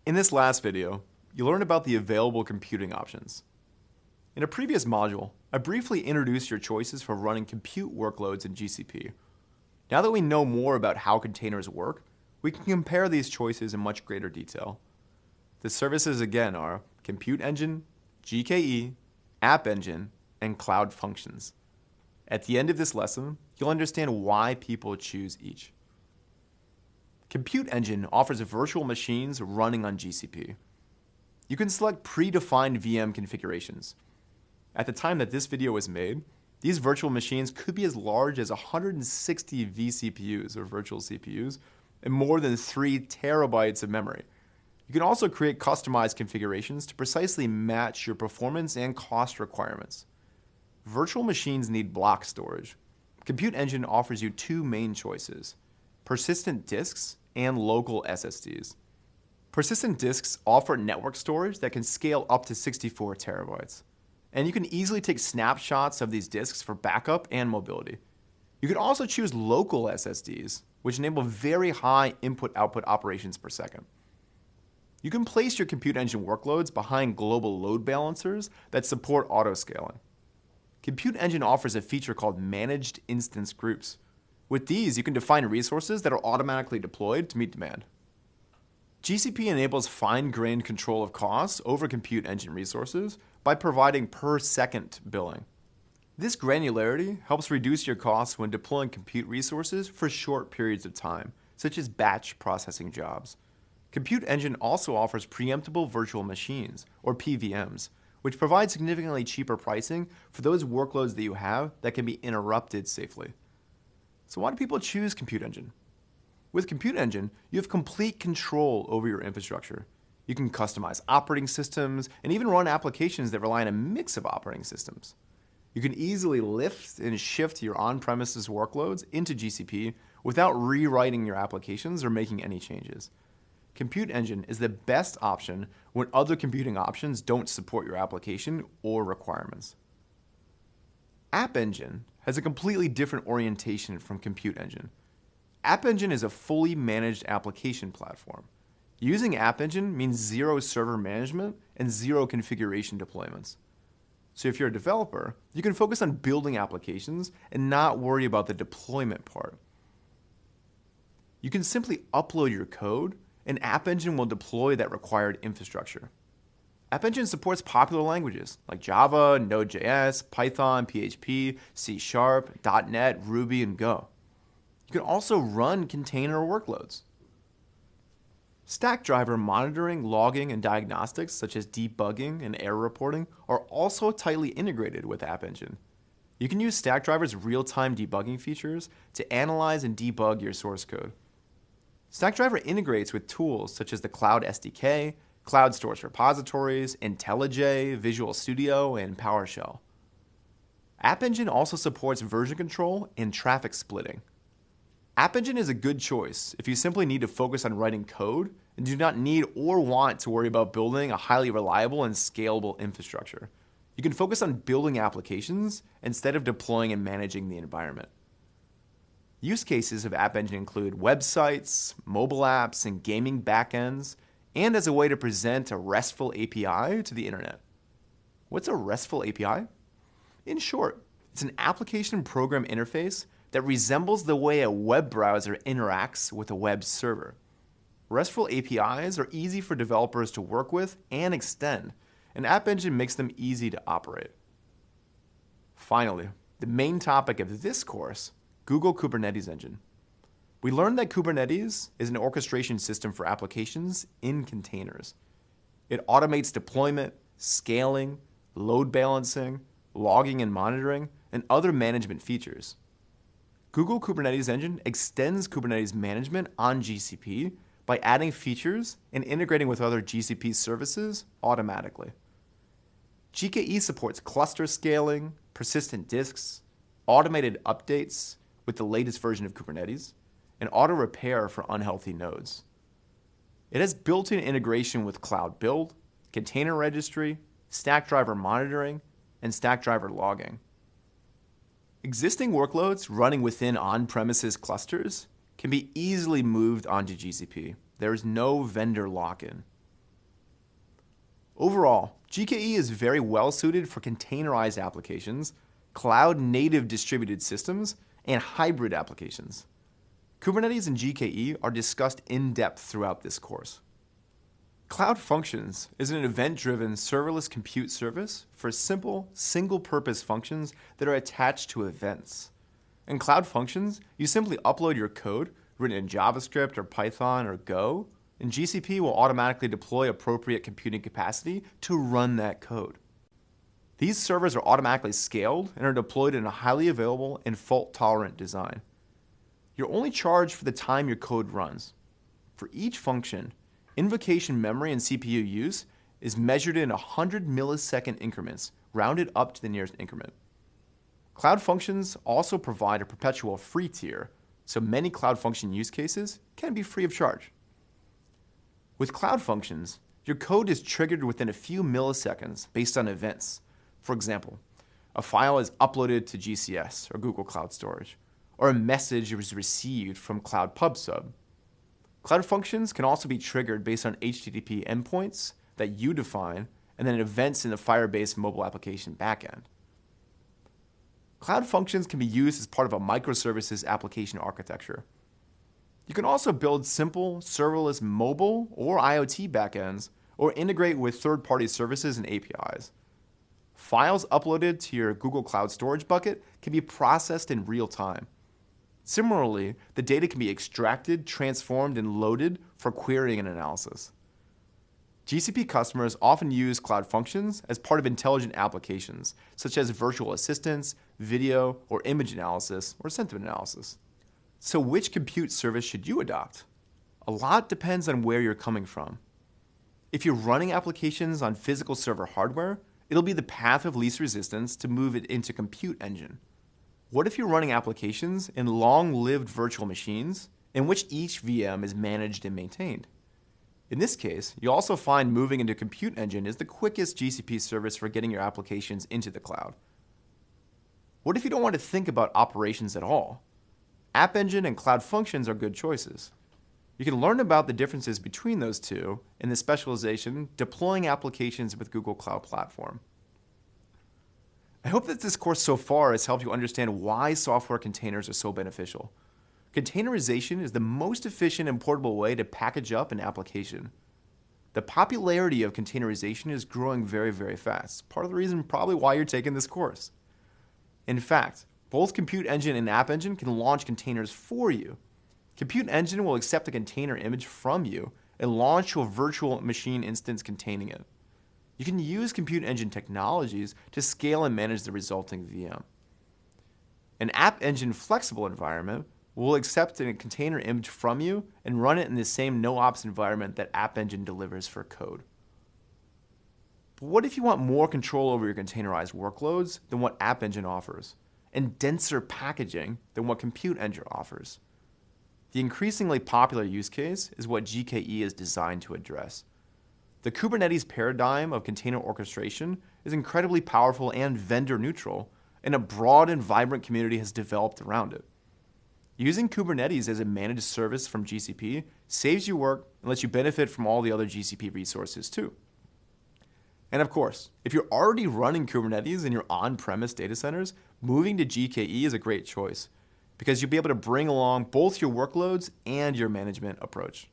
In this last video, you learned about the available computing options. In a previous module, I briefly introduced your choices for running compute workloads in GCP. Now that we know more about how containers work, we can compare these choices in much greater detail. The services again are Compute Engine, GKE, App Engine, and Cloud Functions. At the end of this lesson, you'll understand why people choose each. Compute Engine offers virtual machines running on GCP. You can select predefined VM configurations. At the time that this video was made, these virtual machines could be as large as 160 vCPUs, or virtual CPUs, and more than 3 terabytes of memory. You can also create customized configurations to precisely match your performance and cost requirements. Virtual machines need block storage. Compute Engine offers you two main choices: persistent disks and local SSDs. Persistent disks offer network storage that can scale up to 64 terabytes. And you can easily take snapshots of these disks for backup and mobility. You can also choose local SSDs, which enable very high input-output operations per second. You can place your Compute Engine workloads behind global load balancers that support auto-scaling. Compute Engine offers a feature called Managed Instance Groups. With these, you can define resources that are automatically deployed to meet demand. GCP enables fine-grained control of costs over Compute Engine resources by providing per-second billing. This granularity helps reduce your costs when deploying compute resources for short periods of time, such as batch processing jobs. Compute Engine also offers preemptible virtual machines, or PVMs, which provide significantly cheaper pricing for those workloads that you have that can be interrupted safely. So why do people choose Compute Engine? With Compute Engine, you have complete control over your infrastructure. You can customize operating systems and even run applications that rely on a mix of operating systems. You can easily lift and shift your on-premises workloads into GCP without rewriting your applications or making any changes. Compute Engine is the best option when other computing options don't support your application or requirements. App Engine has a completely different orientation from Compute Engine. App Engine is a fully managed application platform. Using App Engine means zero server management and zero configuration deployments. So if you're a developer, you can focus on building applications and not worry about the deployment part. You can simply upload your code, and App Engine will deploy that required infrastructure. App Engine supports popular languages like Java, Node.js, Python, PHP, C#, .NET, Ruby, and Go. You can also run container workloads. Stackdriver monitoring, logging, and diagnostics, such as debugging and error reporting, are also tightly integrated with App Engine. You can use Stackdriver's real-time debugging features to analyze and debug your source code. Stackdriver integrates with tools such as the Cloud SDK, Cloud Storage Repositories, IntelliJ, Visual Studio, and PowerShell. App Engine also supports version control and traffic splitting. App Engine is a good choice if you simply need to focus on writing code and do not need or want to worry about building a highly reliable and scalable infrastructure. You can focus on building applications instead of deploying and managing the environment. Use cases of App Engine include websites, mobile apps, and gaming backends, and as a way to present a RESTful API to the internet. What's a RESTful API? In short, it's an application program interface that resembles the way a web browser interacts with a web server. RESTful APIs are easy for developers to work with and extend, and App Engine makes them easy to operate. Finally, the main topic of this course, Google Kubernetes Engine. We learned that Kubernetes is an orchestration system for applications in containers. It automates deployment, scaling, load balancing, logging and monitoring, and other management features. Google Kubernetes Engine extends Kubernetes management on GCP by adding features and integrating with other GCP services automatically. GKE supports cluster scaling, persistent disks, automated updates with the latest version of Kubernetes, and auto repair for unhealthy nodes. It has built-in integration with Cloud Build, Container Registry, Stackdriver monitoring, and Stackdriver logging. Existing workloads running within on-premises clusters can be easily moved onto GCP. There is no vendor lock-in. Overall, GKE is very well suited for containerized applications, cloud-native distributed systems, and hybrid applications. Kubernetes and GKE are discussed in depth throughout this course. Cloud Functions is an event-driven serverless compute service for simple, single-purpose functions that are attached to events. In Cloud Functions, you simply upload your code, written in JavaScript or Python or Go, and GCP will automatically deploy appropriate computing capacity to run that code. These servers are automatically scaled and are deployed in a highly available and fault-tolerant design. You're only charged for the time your code runs. For each function, invocation memory and CPU use is measured in 100 millisecond increments, rounded up to the nearest increment. Cloud Functions also provide a perpetual free tier, so many Cloud Function use cases can be free of charge. With Cloud Functions, your code is triggered within a few milliseconds based on events. For example, a file is uploaded to GCS or Google Cloud Storage, or a message was received from Cloud Pub Sub. Cloud Functions can also be triggered based on HTTP endpoints that you define and then events in the Firebase mobile application backend. Cloud Functions can be used as part of a microservices application architecture. You can also build simple, serverless mobile or IoT backends or integrate with third-party services and APIs. Files uploaded to your Google Cloud Storage bucket can be processed in real time. Similarly, the data can be extracted, transformed, and loaded for querying and analysis. GCP customers often use Cloud Functions as part of intelligent applications, such as virtual assistants, video or image analysis, or sentiment analysis. So which compute service should you adopt? A lot depends on where you're coming from. If you're running applications on physical server hardware, it'll be the path of least resistance to move it into Compute Engine. What if you're running applications in long-lived virtual machines in which each VM is managed and maintained? In this case, you'll also find moving into Compute Engine is the quickest GCP service for getting your applications into the cloud. What if you don't want to think about operations at all? App Engine and Cloud Functions are good choices. You can learn about the differences between those two in the specialization Deploying Applications with Google Cloud Platform. I hope that this course so far has helped you understand why software containers are so beneficial. Containerization is the most efficient and portable way to package up an application. The popularity of containerization is growing very, very fast. Part of the reason probably why you're taking this course. In fact, both Compute Engine and App Engine can launch containers for you. Compute Engine will accept a container image from you and launch to a virtual machine instance containing it. You can use Compute Engine technologies to scale and manage the resulting VM. An App Engine flexible environment will accept a container image from you and run it in the same no-ops environment that App Engine delivers for code. But what if you want more control over your containerized workloads than what App Engine offers, and denser packaging than what Compute Engine offers? The increasingly popular use case is what GKE is designed to address. The Kubernetes paradigm of container orchestration is incredibly powerful and vendor neutral, and a broad and vibrant community has developed around it. Using Kubernetes as a managed service from GCP saves you work and lets you benefit from all the other GCP resources too. And of course, if you're already running Kubernetes in your on-premise data centers, moving to GKE is a great choice because you'll be able to bring along both your workloads and your management approach.